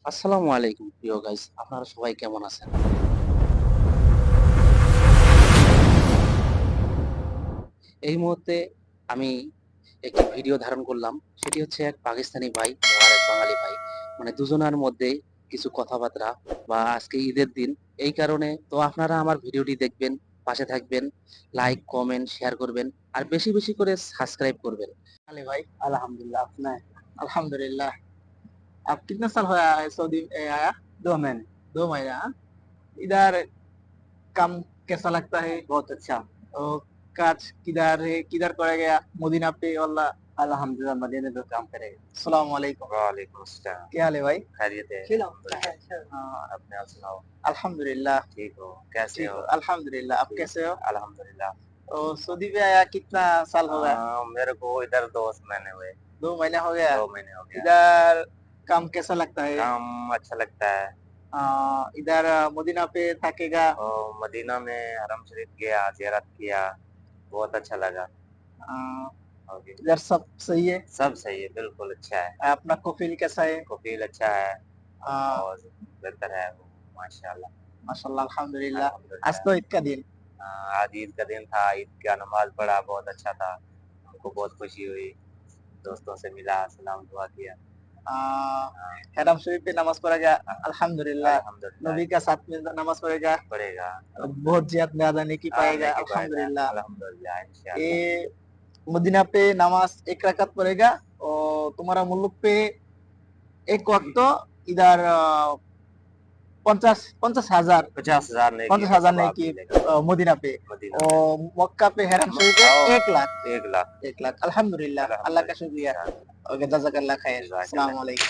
আসসালামু আলাইকুম প্রিয় গাইস, আপনারা সবাই কেমন আছেন? এই মুহূর্তে আমি একটি ভিডিও ধারণ করলাম। সেটি হচ্ছে এক পাকিস্তানি ভাই ও আরেক বাঙালি ভাই। মানে দুজনার মধ্যে কিছু কথাবার্তা বা আজকে ঈদের দিন। এই কারণে তো আপনারা আমার ভিডিওটি দেখবেন, পাশে থাকবেন, লাইক, কমেন্ট, শেয়ার করবেন আর বেশি, বেশি করে সাবস্ক্রাইब করবেন। अली भाई अल्हम्दुलिल्लाह अपना है। अल्हम्दुलिल्लाह। आप कितना साल होया है सऊदी आया? 2 महीने। 2 महीने हाँ? इधर काम कैसा लगता है? बहुत अच्छा। और काज किधर है, किधर करा गया? मदीना पे वाला? अल्हम्दुलिल्लाह मदीना पे काम करेगा। अस्सलाम वालेकुम। वालेकुम अस्सलाम। क्या हाल है भाई? खैरियत है? खिलाओ। अल्हम्दुलिल्लाह। हाँ, अपने आप सुनाओ। अल्हम्दुलिल्लाह ठीक हो? कैसे ठीक हो? हो। अल्हम्दुलिल्लाह आप ठीक। कैसे हो? अल्हम्दुलिल्लाह। और सऊदी में आया कितना साल हो गया? मेरे को इधर 2 महीने हुए। 2 महीने हो गया। 2 महीने हो गया। इधर काम कैसा लगता है? काम अच्छा लगता है। इधर मदीना पे थकेगा। और मदीना में हरम शरीफ गया, ज़ियारत किया, बहुत अच्छा लगा। ओके। इधर सब सही है। सब सही है, बिल्कुल अच्छा है। अपना कफील कैसा है? कफील अच्छा है हाँ, और बेहतर है वो, माशाल्लाह। माशाल्लाह अल्हम्दुलिल्लाह। आज अल्हम्दुलिल्लाह। तो ईद का दिन। आज ईद का दिन था, ईद का नमाज पढ़ा, बहुत अच्छा था। हमको बहुत खुशी हुई, दोस्तों से मिला, सलाम दुआ किया। हरम शरीफ पे नमाज पढ़ेगा। अल्हम्दुलिल्लाह। अल्हम्दुलिल्लाह। नबी का साथ में नमाज पढ़ेगा। पड़ेगा। बहुत ज्यादा नेकी पाएगा। नेकी पाएगा। अल्हम्दुलिल्लाह। अल्हम्दुलिल्लाह ये इंशाअल्लाह। मदीना पे नमाज एक रकात पढ़ेगा और तुम्हारा मुल्क पे एक वक्त इधर 50,000 50,000 नेकी का 50,000 सवाब नेकी मिलेगा मदीना पे। मदीना में। और मक्का पे हरम शरीफ पे 1 लाख। 1 लाख। 1 लाख अल्हम्दुलिल्लाह। अल्लाह का शुक्रिया। इंशाअल्लाह। ओके जज़ाकल्लाह खैर। जज़ाकल्लाह। अस्सलाम वालेकुम।